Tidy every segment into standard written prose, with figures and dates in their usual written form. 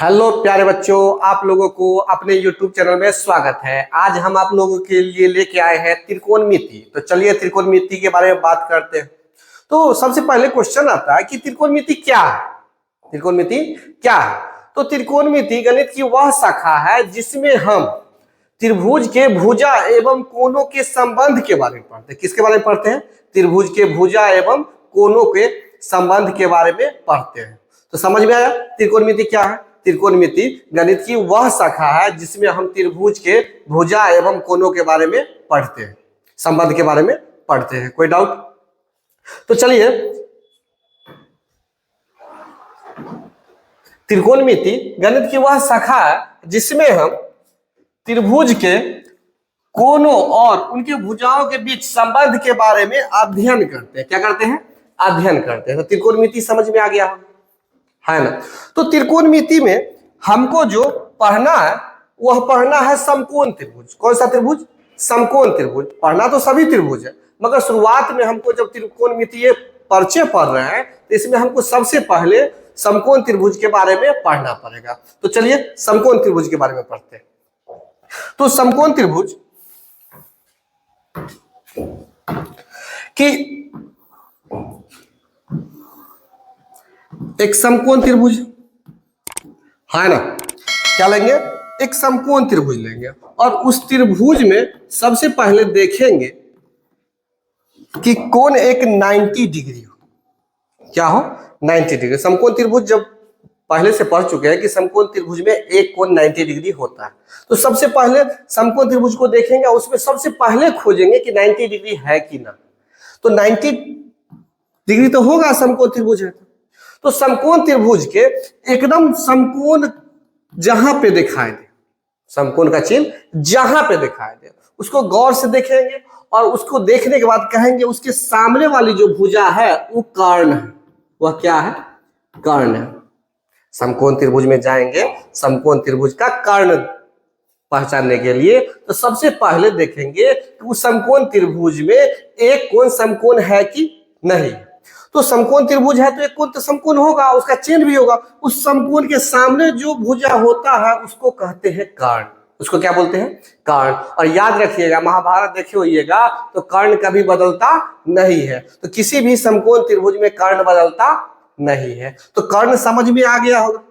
Hello प्यारे बच्चों, आप लोगों को अपने YouTube चैनल में स्वागत है। आज हम आप लोगों के लिए लेके आए हैं त्रिकोणमिति। तो चलिए त्रिकोणमिति के बारे में बात करते हैं। तो सबसे पहले क्वेश्चन आता है कि त्रिकोणमिति क्या है। त्रिकोणमिति क्या है? तो त्रिकोणमिति गणित की वह शाखा है जिसमें हम त्रिभुज के भुजा एवं कोणों के संबंध के बारे में पढ़ते हैं। किसके बारे में पढ़ते हैं? त्रिभुज के भुजा एवं कोणों के संबंध के बारे में पढ़ते हैं। तो समझ में आया त्रिकोणमिति क्या है? त्रिकोणमिति गणित की वह शाखा है जिसमें हम त्रिभुज के भुजा एवं कोणों के बारे में पढ़ते हैं, संबंध के बारे में पढ़ते हैं। कोई डाउट? तो चलिए, त्रिकोणमिति गणित की वह शाखा है जिसमें हम त्रिभुज के कोणों और उनके भुजाओं के बीच संबंध के बारे में अध्ययन करते हैं। क्या करते हैं? अध्ययन करते हैं। तो त्रिकोणमिति समझ में आ गया है ना? तो त्रिकोणमिति में हमको जो पढ़ना है वह पढ़ना है समकोण त्रिभुज। कौन सा त्रिभुज? समकोण त्रिभुज। पढ़ना तो सभी त्रिभुज है, मगर शुरुआत में हमको जब त्रिकोणमिति परिचय पढ़ रहे हैं तो इसमें हमको सबसे पहले समकोण त्रिभुज के बारे में पढ़ना पड़ेगा। तो चलिए समकोण त्रिभुज के बारे में पढ़ते हैं। तो समकोण त्रिभुज की एक समकोण त्रिभुज है ना? क्या लेंगे? एक समकोण त्रिभुज लेंगे और उस त्रिभुज में सबसे पहले देखेंगे कि कोण एक 90 डिग्री हो। क्या हो? 90 डिग्री। समकोण त्रिभुज जब पहले से पढ़ चुके हैं कि समकोण त्रिभुज में एक कोण 90 डिग्री होता है। तो सबसे पहले समकोण त्रिभुज को देखेंगे, उसमें सबसे पहले खोजेंगे कि 90 डिग्री है कि ना। तो 90 डिग्री तो होगा, समकोण त्रिभुज है। तो समकोण त्रिभुज के एकदम समकोण जहां पे दिखाई दे, समकोण का चिन्ह जहां पे दिखाई दे, उसको गौर से देखेंगे और उसको देखने के बाद कहेंगे उसके सामने वाली जो भुजा है वो कर्ण है। वह क्या है? कर्ण है। समकोण त्रिभुज में जाएंगे, समकोण त्रिभुज का कर्ण पहचानने के लिए तो सबसे पहले देखेंगे कि उस समकोण त्रिभुज में एक कोण समकोण है कि नहीं। तो समकोण त्रिभुज है तो एक कोण तो समकोण होगा, उसका चिन्ह भी होगा। उस समकोण के सामने जो भुजा होता है उसको कहते हैं कर्ण। उसको क्या बोलते हैं? कर्ण। और याद रखिएगा, महाभारत देखे होइएगा तो कर्ण कभी बदलता नहीं है। तो किसी भी समकोण त्रिभुज में कर्ण बदलता नहीं है। तो कर्ण समझ में आ गया होगा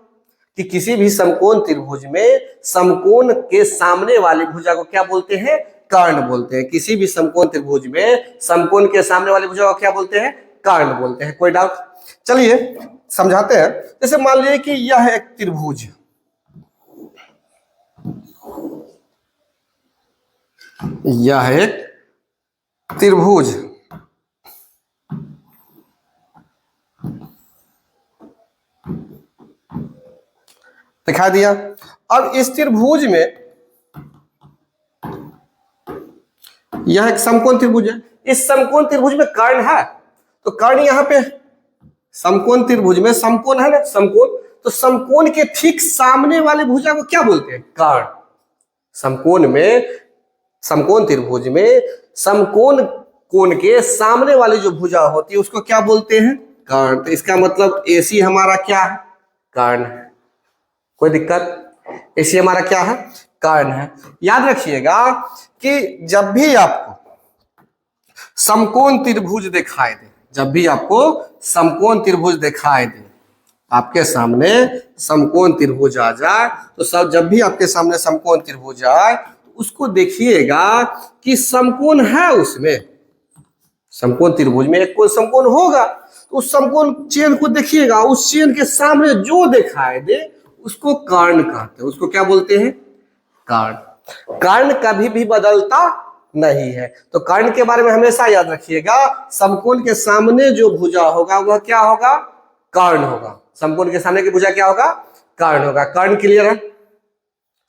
कि किसी भी समकोण त्रिभुज में समकोण के सामने वाली भुजा को क्या बोलते हैं? कर्ण बोलते हैं। किसी भी समकोण त्रिभुज में समकोण के सामने वाली भुजा को क्या बोलते हैं? कर्ण बोलते हैं। कोई डाउट? चलिए समझाते हैं। जैसे मान लीजिए कि यह एक त्रिभुज, यह एक त्रिभुज दिखा दिया। अब इस त्रिभुज में यह एक समकोण त्रिभुज है। इस समकोण त्रिभुज में कर्ण है, तो कर्ण यहाँ पे समकोण त्रिभुज में समकोण है ना, समकोण। तो समकोण के ठीक सामने वाले भुजा को क्या बोलते हैं? कर्ण। समकोण में, समकोण त्रिभुज में समकोण कोण के सामने वाली जो भुजा होती है उसको क्या बोलते हैं? कर्ण। तो इसका मतलब AC हमारा क्या है? कर्ण है। कोई दिक्कत? AC हमारा क्या है? कर्ण है। याद रखिएगा कि जब भी आपको समकोण त्रिभुज दिखाई दे, जब भी आपको समकोण त्रिभुज दिखाई दे, आपके सामने समकोण त्रिभुज आ जाए, तो सब जब भी आपके सामने समकोण त्रिभुज आए तो उसको देखिएगा कि समकोण है उसमें। समकोण त्रिभुज में एक कोण समकोण होगा, तो उस समकोण चिन्ह को देखिएगा। उस चिन्ह के सामने जो दिखाई दे उसको कर्ण कहते हैं। उसको क्या बोलते हैं? कर्ण। कर्ण कभी भी बदलता नहीं है। तो कर्ण के बारे में हमेशा याद रखिएगा, समकोण के सामने जो भुजा होगा वह क्या होगा? कर्ण होगा। समकोण के सामने की भुजा क्या होगा? कर्ण होगा। कर्ण क्लियर है?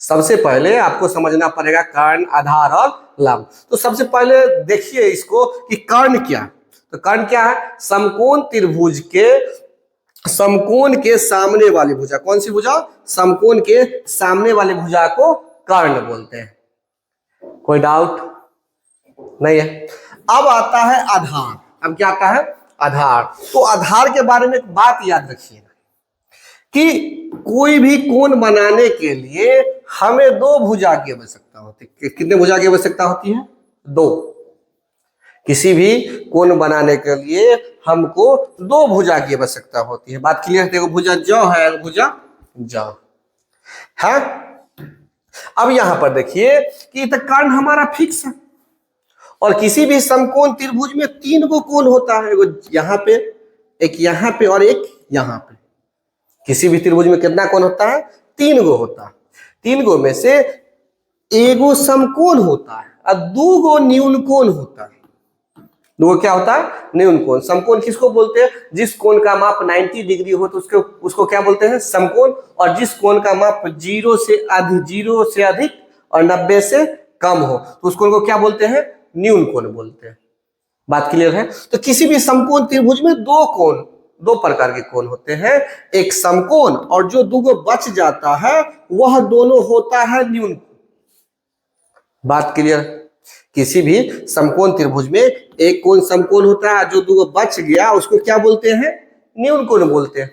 सबसे पहले आपको समझना पड़ेगा कर्ण, आधार और लंब। तो सबसे पहले देखिए इसको कि कर्ण क्या है। तो कर्ण क्या है? समकोण त्रिभुज के समकोण के सामने वाली भुजा। कौन सी भुजा? समकोण के सामने वाली भुजा को कर्ण बोलते हैं। कोई डाउट नहीं है? अब आता है आधार। अब क्या आता है? आधार। तो आधार के बारे में एक बात याद रखिएगा कि कोई भी कोण बनाने के लिए हमें दो भुजा की आवश्यकता होती है। कितने भुजा की आवश्यकता होती है? दो। किसी भी कोण बनाने के लिए हमको दो भुजा की आवश्यकता होती है। बात क्लियर है? देखो भुजा ज है, भुजा ज है। अब यहां पर देखिए कि तो कर्ण हमारा फिक्स है और किसी भी समकोण त्रिभुज में तीन गो कोण होता है, एक यहाँ पे, एक यहाँ पे और एक यहाँ पे। किसी भी त्रिभुज में कितना कोण होता है? तीन गो होता है। तीन गो में से एगो समकोण होता है और दो गो न्यून कोण होता है। दो क्या होता है? न्यून कोण। समकोण किसको बोलते हैं? जिस कोण का माप 90 डिग्री हो तो उसको क्या बोलते हैं? समकोण। और जिस कोण का माप 0 से अधिक और 90 से कम हो तो उस कोण को क्या बोलते हैं? न्यून कोण बोलते हैं। बात क्लियर है? तो किसी भी समकोण त्रिभुज में दो कोण, दो प्रकार के कोण होते हैं, एक समकोण और जो दो बच जाता है वह दोनों होता है न्यून कोण। बात क्लियर? किसी भी समकोण त्रिभुज में एक कोण समकोण होता है, जो दो बच गया उसको क्या बोलते हैं? न्यून कोण बोलते हैं।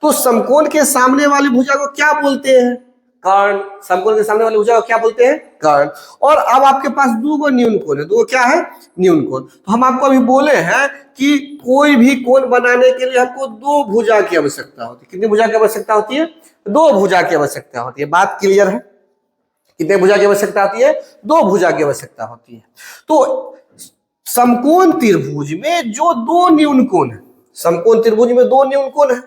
तो समकोण के सामने वाली भुजा को क्या बोलते हैं? कर्ण। समकोण के सामने वाली भुजा को क्या बोलते हैं? कर्ण। और अब आपके पास दो गो न्यून कोण है। दो क्या है? न्यून कोण। तो हम आपको अभी बोले हैं कि कोई भी कोण बनाने के लिए हमको दो भुजा की आवश्यकता होती है। कितनी भुजा की आवश्यकता होती है? दो भुजा की आवश्यकता होती है। बात क्लियर है? कितने भुजा की आवश्यकता होती है? दो भुजा की आवश्यकता होती है। तो समकोण त्रिभुज में जो दो न्यून कोण है, समकोण त्रिभुज में दो न्यून कोण है,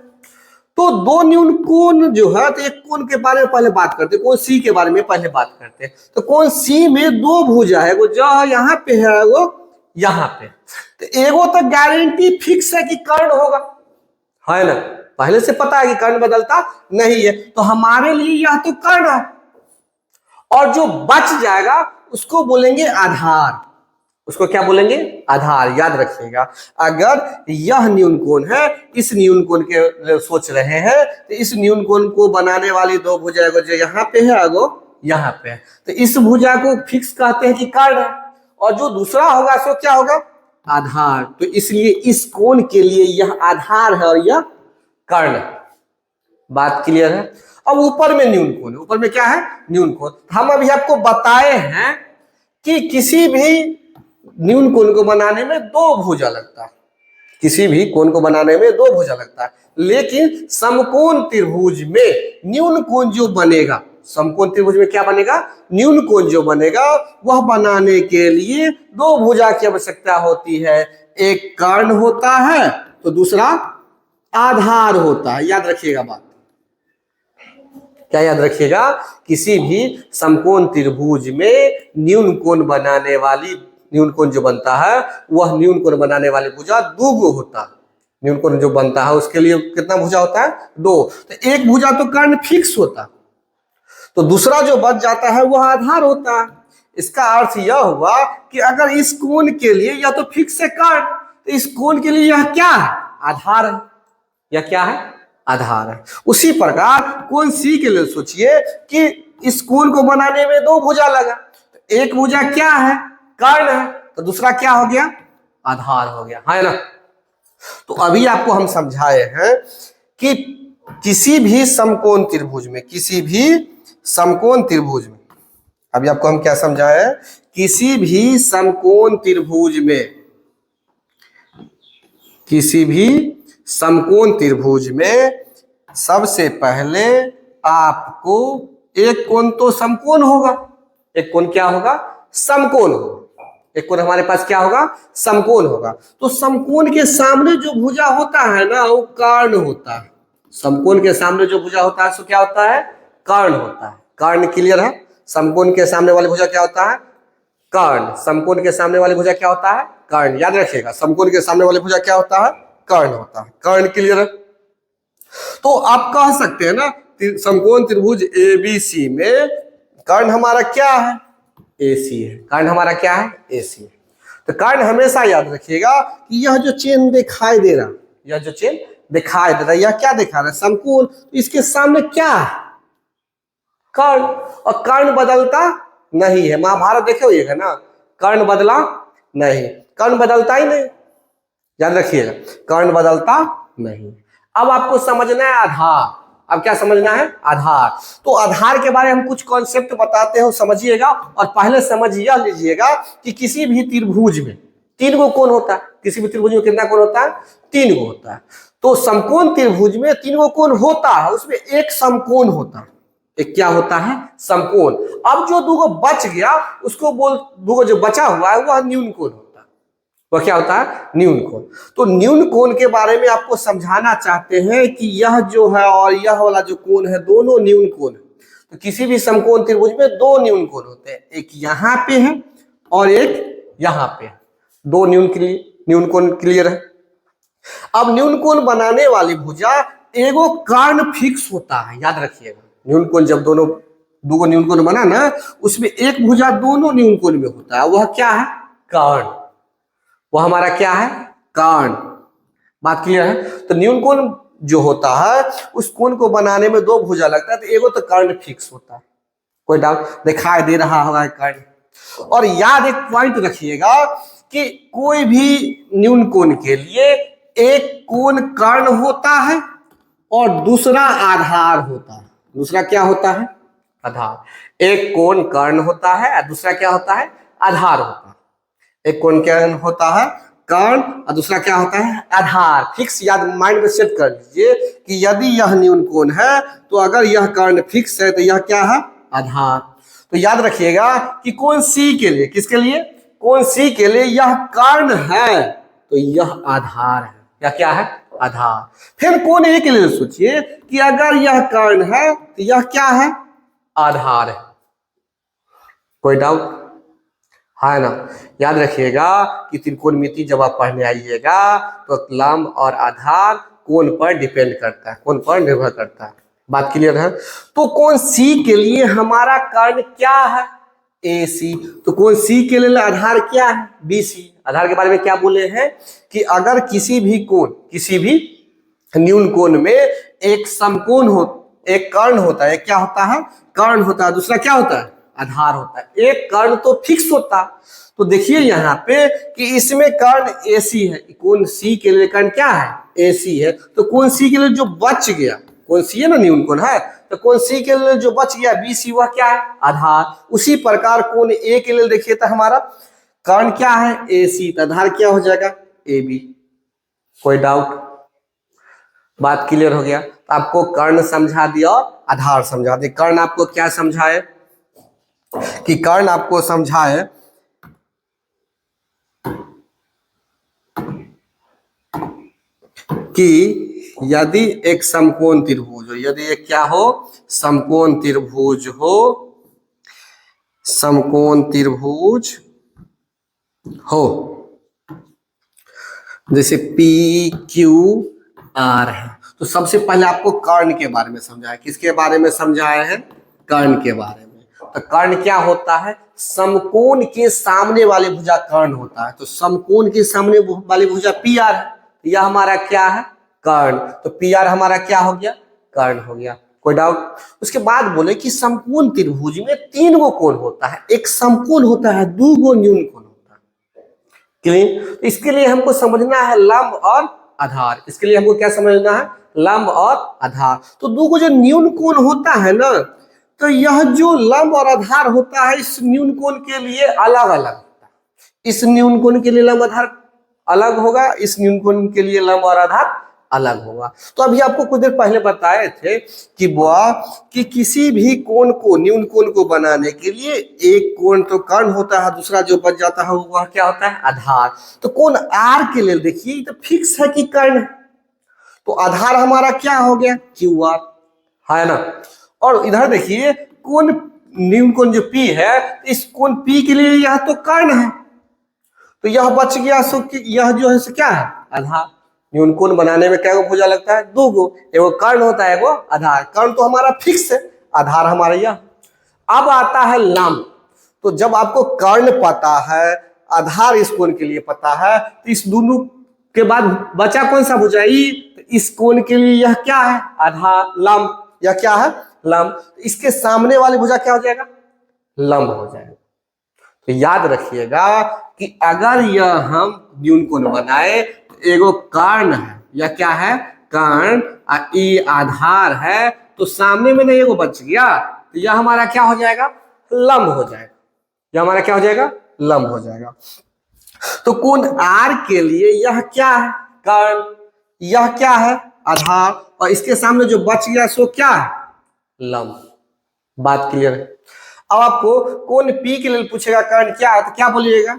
तो दो न्यून कोण जो है, तो एक कोण के बारे में पहले बात करते हैं, कोण सी के बारे में पहले बात करते हैं। तो कोण सी में दो भुजा है, वो जो यहाँ पे है वो यहाँ पे। तो एगो तो गारंटी फिक्स है कि कर्ण होगा, है ना? पहले से पता है कि कर्ण बदलता नहीं है, तो हमारे लिए यह तो कर्ण है। और जो बच जाएगा उसको बोलेंगे आधार। उसको क्या बोलेंगे? आधार। याद रखिएगा, अगर यह न्यून कोण है, इस न्यून कोण के सोच रहे हैं, तो इस न्यून कोण को बनाने वाली दो भुजा जो यहाँ पे है वो यहाँ पे है, तो इस भुजा को फिक्स कहते हैं कि कर्ण है। और जो दूसरा होगा सो क्या होगा? आधार। तो इसलिए इस कोण के लिए यह आधार है और यह कर्ण। बात क्लियर है? अब ऊपर में न्यून कोण है। ऊपर में क्या है? न्यून कोण। हम अभी आपको बताए हैं कि किसी भी न्यून कोण को बनाने में दो भुजा लगता है। किसी भी कोण को बनाने में दो भुजा लगता है, लेकिन समकोण त्रिभुज में न्यून कोण जो बनेगा, समकोण त्रिभुज में क्या बनेगा? न्यून कोण जो बनेगा वह बनाने के लिए दो भुजा की आवश्यकता होती है। एक कर्ण होता है तो दूसरा आधार होता है। याद रखिएगा बात। क्या याद रखिएगा? किसी भी समकोण त्रिभुज में न्यून कोण बनाने वाली, न्यून कोण जो बनता है वह न्यून कोण बनाने वाली भुजा दो गो होता है। न्यून कोण जो बनता है उसके लिए कितना भुजा होता है? दो। तो एक भुजा तो कर्ण फिक्स होता है, तो दूसरा जो बच जाता है वह आधार होता है। इसका अर्थ यह हुआ कि अगर इस कोण के लिए यह तो फिक्स है कर्ण, तो इस कोण के लिए यह क्या है? आधार है। यह क्या है? आधार है। उसी प्रकार कोण सी के लिए सोचिए कि इस कोण को बनाने में दो भुजा लगा, तो एक भुजा क्या है? कर्ण है, तो दूसरा क्या हो गया? आधार हो गया, है ना? तो अभी आपको हम समझाए हैं कि किसी भी समकोण त्रिभुज में, किसी भी समकोण त्रिभुज में, अभी आपको हम क्या समझाए हैं? किसी भी समकोण त्रिभुज में, किसी भी समकोण त्रिभुज में सबसे पहले आपको एक कोण तो समकोण होगा। एक कोण क्या होगा? समकोण होगा। एक कोण हमारे पास क्या होगा? समकोण होगा। तो समकोण के सामने जो भुजा होता है ना वो कर्ण होता है। समकोण के सामने जो भुजा होता है सो क्या होता है? कर्ण होता है। कर्ण क्लियर है? समकोण के सामने वाली भुजा क्या होता है? कर्ण। समकोण के सामने वाली भुजा क्या होता है? कर्ण। याद रखिएगा, समकोण के सामने वाली भुजा क्या होता है? कर्ण होता है। कर्ण क्लियर है? तो आप कह सकते हैं ना, समकोण त्रिभुज एबीसी में कर्ण हमारा क्या है? AC है। कर्ण हमारा क्या है? AC है। तो कर्ण हमेशा याद रखिएगा कि यह जो चेन दिखाई दे रहा, यह जो चेन दिखाई दे रहा, यह क्या दिखा रहा है? समकोण। इसके सामने क्या है? कर्ण। और कर्ण बदलता नहीं है। महाभारत देखे हुए है ना, कर्ण बदला नहीं, कर्ण बदलता ही नहीं। याद रखिएगा, कर्ण बदलता नहीं। अब आपको समझना है आधार। अब क्या समझना है? आधार। तो आधार के बारे में हम कुछ कॉन्सेप्ट बताते हैं, समझिएगा। और पहले समझ यह लीजिएगा कि किसी भी त्रिभुज में 3 गो कोण होता है। किसी भी त्रिभुज में कितना कोण होता है? 3 गो होता है। तो समकोण त्रिभुज में 3 गो कोण होता है, उसमें एक समकोण होता है। एक क्या होता है? समकोण। अब जो 2 गो बच गया उसको 2 गो जो बचा हुआ है वह न्यून कोण होता है। वह क्या होता है? न्यून कोण। तो न्यून कोण के बारे में आपको समझाना चाहते हैं कि यह जो है और यह वाला जो कोण है दोनों न्यून कोण है। तो किसी भी समकोण त्रिभुज में 2 न्यून कोण होते हैं, एक यहाँ पे है और एक यहाँ पे है। 2 न्यून कोण क्लियर है। अब न्यून कोण बनाने वाली भुजा एगो कर्ण फिक्स होता है, याद रखिएगा। न्यून कोण जब 2 गो न्यून कोण बना ना, उसमें एक भुजा दोनों न्यून कोण में होता है, वह क्या है? कर्ण। वह हमारा क्या है? कर्ण। बात क्लियर है? तो न्यून कोण जो होता है उस कोण को बनाने में 2 भुजा लगता है, तो एगो तो कर्ण फिक्स होता है। कोई डाउट? दिखाई दे रहा होगा कर्ण। और याद एक पॉइंट रखिएगा कि कोई भी न्यून कोण के लिए एक कोण कर्ण होता है और दूसरा आधार होता है। दूसरा क्या होता है? आधार। एक कोण कर्ण होता है और दूसरा क्या होता है? आधार होता है। एक कोण क्या होता है? कर्ण, और दूसरा क्या होता है? आधार। फिक्स याद माइंड में सेट कर लीजिए कि यदि यह न्यून कोण है तो अगर यह कर्ण फिक्स है तो यह क्या है? आधार। तो याद रखिएगा कि कोण सी के लिए, किसके लिए? कोण सी के लिए यह कर्ण है तो यह आधार है। या क्या है? आधार। फिर कोण ए के लिए सोचिए कि अगर यह कर्ण है तो यह क्या है? आधार है। कोई डाउट है ना? याद रखिएगा कि त्रिकोणमिति जब आप पढ़ने आइएगा तो लंब और आधार कोण पर डिपेंड करता है, कोण पर निर्भर करता है। बात क्लियर है? तो कोण सी के लिए हमारा कर्ण क्या है? ए सी। तो कोण सी के लिए आधार क्या है? B C. आधार के बारे में क्या बोले हैं कि अगर किसी भी कोण, किसी भी न्यून कोण में एक समकोण हो, एक कर्ण होता है, क्या होता है? कर्ण होता है। दूसरा क्या होता है? आधार होता है। एक कर्ण तो फिक्स होता। तो देखिए यहाँ पे कि इसमें कर्ण एसी है, कोण सी के लिए कर्ण क्या है? एसी है। तो कोण सी के लिए जो बच गया, कोण सी है ना न्यून कोण है, तो कोण सी के लिए जो बच गया बी सी, वह क्या है? आधार। उसी प्रकार कोण ए के लिए देखिए तो हमारा कर्ण क्या है? ए सी, तो आधार क्या हो जाएगा? A B. कोई डाउट? बात क्लियर हो गया? तो आपको कर्ण समझा दिया और आधार समझा दिया। कर्ण आपको क्या समझाए? कि कर्ण आपको समझाए कि यदि एक समकोण त्रिभुज हो, यदि एक क्या हो? समकोण त्रिभुज हो, समकोण त्रिभुज हो, जैसे पी क्यू आर है। तो सबसे पहले आपको कर्ण के बारे में समझाया। किसके बारे में समझाया है? कर्ण के बारे में। तो कर्ण क्या होता है? समकोण के सामने वाली भुजा कर्ण होता है। तो समकोण के सामने वाली भुजा पी आर है, यह हमारा क्या है? कर्ण। तो पी आर हमारा क्या हो गया? कर्ण हो गया। कोई डाउट? उसके बाद बोले कि समकोण त्रिभुज में 3 गो कोण होता है, एक समकोण होता है, 2 गो न्यून कोण होता है। क्लियर? तो इसके लिए हमको समझना है लंब और आधार। इसके लिए हमको क्या समझना है? लंब और आधार। तो 2 गो जो न्यून कोण होता है ना, तो यह जो लंब और आधार होता है इस न्यून कोण के लिए अलग अलग होता है। इस न्यून कोण के लिए लंब आधार अलग होगा, इस न्यून कोण के लिए लंब और आधार अलग होगा। तो अभी आपको कुछ देर पहले बताए थे कि बुआ कि किसी भी कोण को, न्यून कोण को बनाने के लिए एक कोण तो कर्ण होता है, दूसरा जो बच जाता है वह क्या होता है? आधार। तो कोण आर के लिए देखिए तो फिक्स है कि कर्ण है, तो आधार हमारा क्या हो गया? क्यू आर, है ना? और इधर देखिए कोण न्यून कोण जो पी है, इस कोण पी के लिए यह तो कर्ण है, तो यह बच गया। सो कि यह जो है क्या है? आधार। न्यून कोण बनाने में क्या भुजा लगता है? 2 गो। एगो कर्ण होता है, एगो आधार। कर्ण तो हमारा फिक्स है, आधार हमारा यह। अब आता है लंब। तो जब आपको कर्ण पता है, आधार इस कोण के लिए पता है, तो इस दोनों के बाद बचा कौन सा भुजा? तो इस कोण के लिए यह क्या है? आधार। लंब। यह क्या है? लंब। इसके सामने वाली भुजा क्या हो जाएगा? लंब हो जाएगा। तो याद रखिएगा कि अगर यह हम न्यून कोण बनाए तो एगो कर्ण है, या क्या है? कर्ण, ई आधार है, तो सामने में नहीं एगो बच गया, तो यह हमारा क्या हो जाएगा, लंब हो जाएगा। यह हमारा क्या हो जाएगा, लंब हो जाएगा। तो कोण आर के लिए यह क्या है, कर्ण, यह क्या है, आधार, और इसके सामने जो बच गया सो क्या है, लंब। बात क्लियर है। अब आपको कोण पी के लिए पूछेगा कर्ण क्या है, तो क्या बोलिएगा,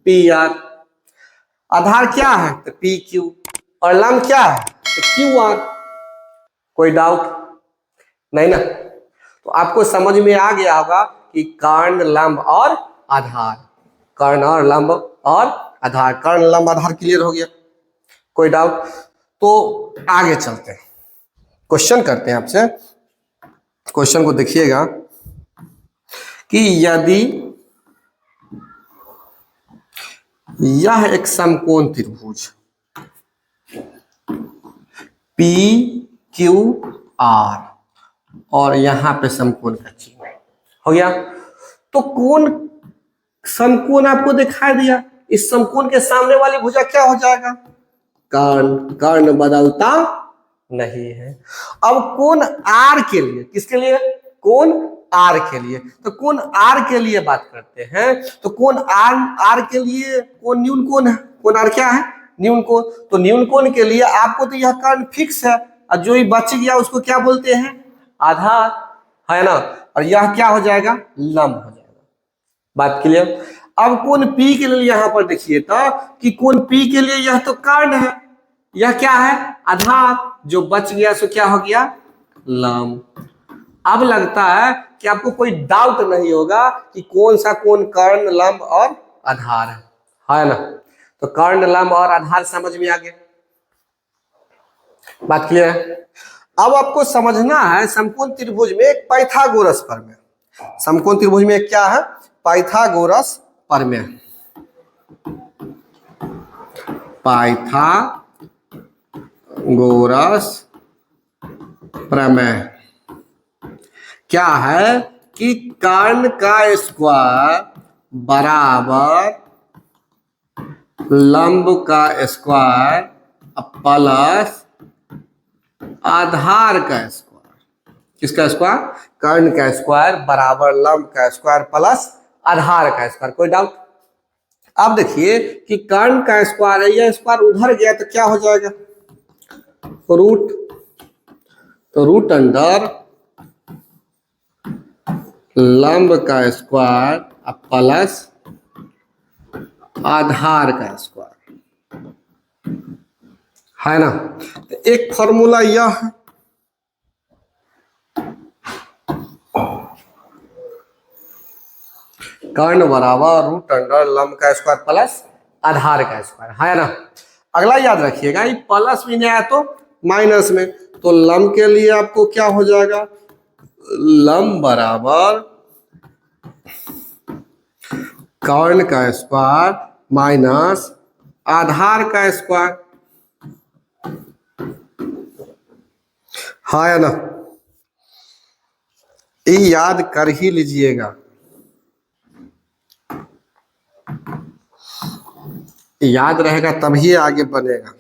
पी आर। आधार क्या है, तो पी क्यू, और लंब क्या है, तो क्यू आर। कोई डाउट नहीं ना? तो आपको समझ में आ गया होगा कि कर्ण, लंब और आधार, कर्ण और लंब और आधार, कर्ण लंब आधार क्लियर हो गया। कोई डाउट? तो आगे चलते हैं, क्वेश्चन करते हैं आपसे। क्वेश्चन को देखिएगा कि यदि यह एक समकोण त्रिभुज पी क्यू आर और यहां पे समकोण का चिन्ह हो गया, तो कोण समकोण आपको दिखाई दिया, इस समकोण के सामने वाली भुजा क्या हो जाएगा, कर्ण। कर्ण बदलता नहीं है। अब कोण आर के लिए, किसके लिए, कोण आर के लिए, तो कोण आर के लिए बात करते हैं। तो कोण आर, आर के लिए कोण न्यून कोण है, कोण आर क्या है, न्यून कोण। तो न्यून कोण के लिए आपको तो यह कर्ण फिक्स है, और जो ही बच गया उसको क्या बोलते हैं, आधार, है ना। और यह क्या हो जाएगा, लंब हो जाएगा। बात क्लियर? अब कोण पी के लिए यहां पर देखिए तो कि कोण पी के लिए यह तो कर्ण है, यह क्या है, आधार, जो बच गया सो क्या हो गया, लंब। अब लगता है कि आपको कोई डाउट नहीं होगा कि कौन सा कोण कर्ण, लंब और आधार है ना। तो कर्ण, लंब और आधार समझ में आ गया। बात क्लियर है? अब आपको समझना है समकोण त्रिभुज में एक पाइथागोरस प्रमेय। समकोण त्रिभुज में क्या है, पाइथागोरस प्रमेय। पाइथागोरस प्रमेय क्या है कि कर्ण का स्क्वायर बराबर लंब का स्क्वायर प्लस आधार का स्क्वायर। किसका स्क्वायर, कर्ण का स्क्वायर बराबर लंब का स्क्वायर प्लस आधार का स्क्वायर। कोई डाउट? अब देखिए कि कर्ण का स्क्वायर है, यह स्क्वायर उधर गया तो क्या हो जाएगा, रूट। तो रूट अंडर लंब का स्क्वायर प्लस आधार का स्क्वायर, है ना। तो एक फॉर्मूला यह है, कर्ण बराबर रूट अंडर लंब का स्क्वायर प्लस आधार का स्क्वायर, है ना। अगला याद रखिएगा, ये प्लस में नहीं आया तो माइनस में, तो लंब के लिए आपको क्या हो जाएगा, लंब बराबर कर्ण का स्क्वायर माइनस आधार का स्क्वायर, है ना। ये याद कर ही लीजिएगा, याद रहेगा तभी आगे बनेगा।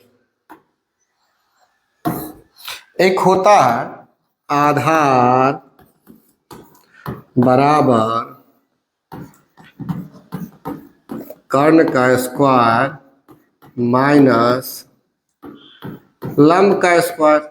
एक होता है आधार बराबर कर्ण का स्क्वायर माइनस लंब का स्क्वायर।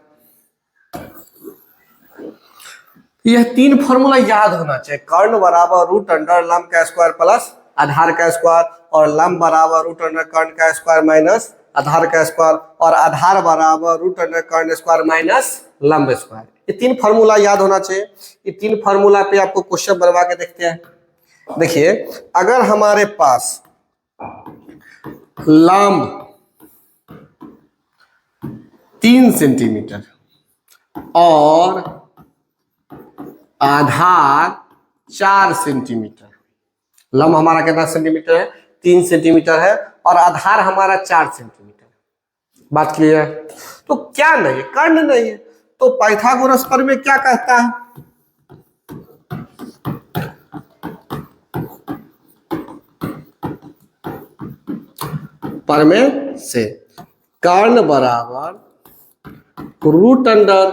यह तीन फॉर्मूला याद होना चाहिए, कर्ण बराबर रूट अंडर लंब का स्क्वायर प्लस आधार का स्क्वायर, और लंब बराबर रूट अंडर कर्ण का स्क्वायर माइनस आधार का स्क्वायर, और आधार बराबर रूट अंडर कर्ण स्क्वायर माइनस लंब स्क्वायर। ये तीन फॉर्मूला याद होना चाहिए। ये तीन फॉर्मूला पे आपको क्वेश्चन बनवा के देखते हैं। देखिए, अगर हमारे पास लंब 3 सेंटीमीटर और आधार 4 सेंटीमीटर, लंब हमारा कितना सेंटीमीटर है, 3 सेंटीमीटर है, और आधार हमारा 4 सेंटीमीटर। बात क्लियर है? तो क्या नहीं है, कर्ण नहीं है। तो पाइथागोरस प्रमेय क्या कहता है, प्रमेय से कर्ण बराबर रूट अंडर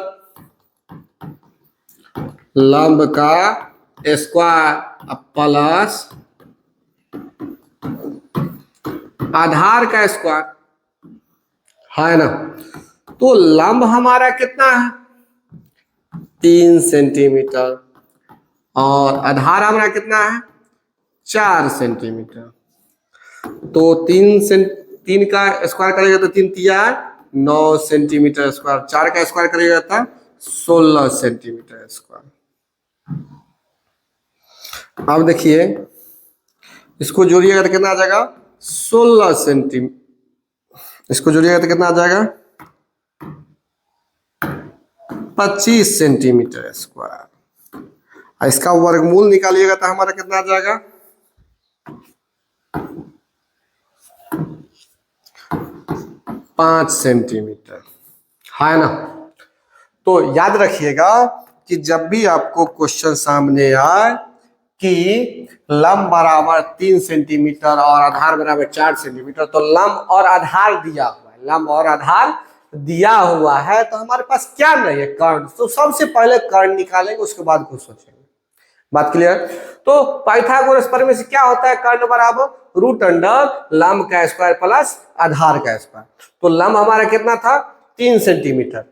लंब का स्क्वायर प्लस आधार का स्क्वायर, है ना। तो लंब हमारा कितना है 3 सेंटीमीटर और आधार हमारा कितना है 4 सेंटीमीटर। तो 3 का स्क्वायर करेगा तो 3 तिया 9 सेंटीमीटर स्क्वायर, 4 का स्क्वायर करेगा तो 16 सेंटीमीटर स्क्वायर। अब देखिए इसको जोड़िएगा तो कितना आ जाएगा 16 सेंटीमीटर, इसको जोड़िएगा तो कितना आ जाएगा 25 सेंटीमीटर स्क्वायर। इसका वर्गमूल निकालिएगा तो हमारा कितना आ जाएगा 5 सेंटीमीटर, है ना। तो याद रखिएगा कि जब भी आपको क्वेश्चन सामने आए कि लंब बराबर 3 सेंटीमीटर और आधार बराबर 4 सेंटीमीटर, तो लंब और आधार दिया हुआ है, लंब और आधार दिया हुआ है, तो हमारे पास क्या नहीं है कर्ण। तो सबसे पहले कर्ण निकालेंगे, उसके बाद कुछ सोचेंगे। बात क्लियर। तो पाइथागोरस प्रमेय से क्या होता है कर्ण बराबर रूट अंडर लंब का स्क्वायर प्लस आधार का स्क्वायर। तो लंब हमारा कितना था 3 सेंटीमीटर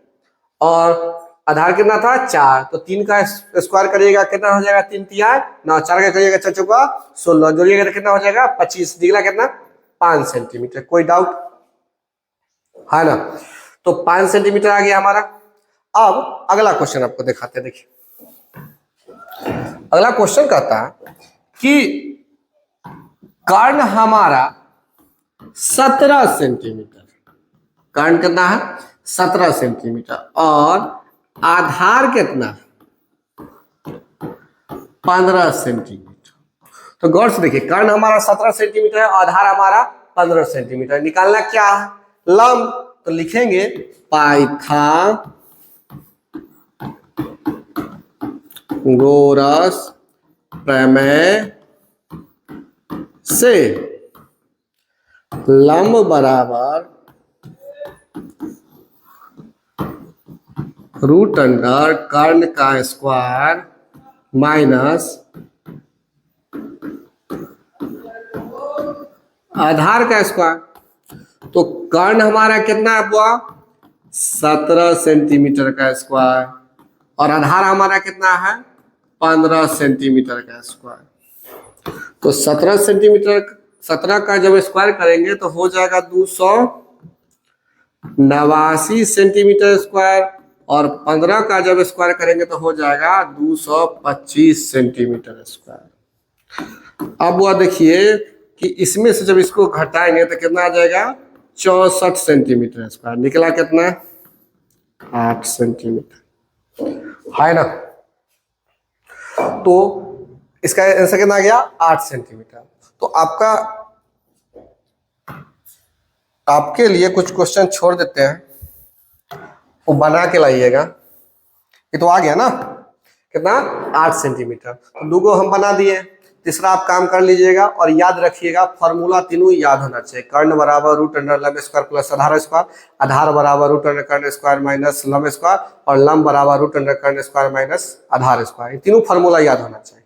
और आधार कितना था 4, तो 3 का स्क्वायर करिएगा कितना हो जाएगा 3 तिया 9, 4 का करिएगा 4 चौका 16, जोड़िएगा तो कितना हो जाएगा 25, निकला कितना 5 सेंटीमीटर। कोई डाउट है ना। तो 5 सेंटीमीटर आ गया हमारा। अब अगला क्वेश्चन आपको दिखाते हैं। देखिए अगला क्वेश्चन कहता है कि कर्ण हमारा 17 सेंटीमीटर, कर्ण कितना है 17 सेंटीमीटर और आधार कितना 15 सेंटीमीटर। तो गौर से देखिए कर्ण हमारा 17 सेंटीमीटर है, आधार हमारा 15 सेंटीमीटर। निकालना क्या है लंब, तो लिखेंगे पाइथागोरस प्रमेय से लंब बराबर रूट अंडर कर्ण का स्क्वायर माइनस आधार का स्क्वायर। तो कर्ण हमारा कितना हुआ 17 सेंटीमीटर का स्क्वायर और आधार हमारा कितना है 15 सेंटीमीटर का स्क्वायर। तो 17 सेंटीमीटर 17 का जब स्क्वायर करेंगे तो हो जाएगा 289 सेंटीमीटर स्क्वायर और 15 का जब स्क्वायर करेंगे तो हो जाएगा 225 सेंटीमीटर स्क्वायर। अब वह देखिए कि इसमें से जब इसको घटाएंगे तो कितना आ जाएगा 64 सेंटीमीटर स्क्वायर, निकला कितना 8 सेंटीमीटर, है ना। तो इसका आंसर कितना आ गया 8 सेंटीमीटर। तो आपके लिए कुछ क्वेश्चन छोड़ देते हैं, वो बना के लाइएगा। ये तो आ गया ना कितना 8 सेंटीमीटर, तो 2 को हम बना दिए, तीसरा आप काम कर लीजिएगा और याद रखिएगा फॉर्मूला तीनों याद होना चाहिए। कर्ण बराबर रूट अंडर लंब स्क्वायर प्लस आधार स्क्वायर, आधार बराबर रूट अंडर कर्ण स्क्वायर माइनस लंब स्क्वायर और लंब बराबर रूट अंडर कर्ण स्क्वायर माइनस आधार स्क्वायर। तीनों फॉर्मूला याद होना चाहिए।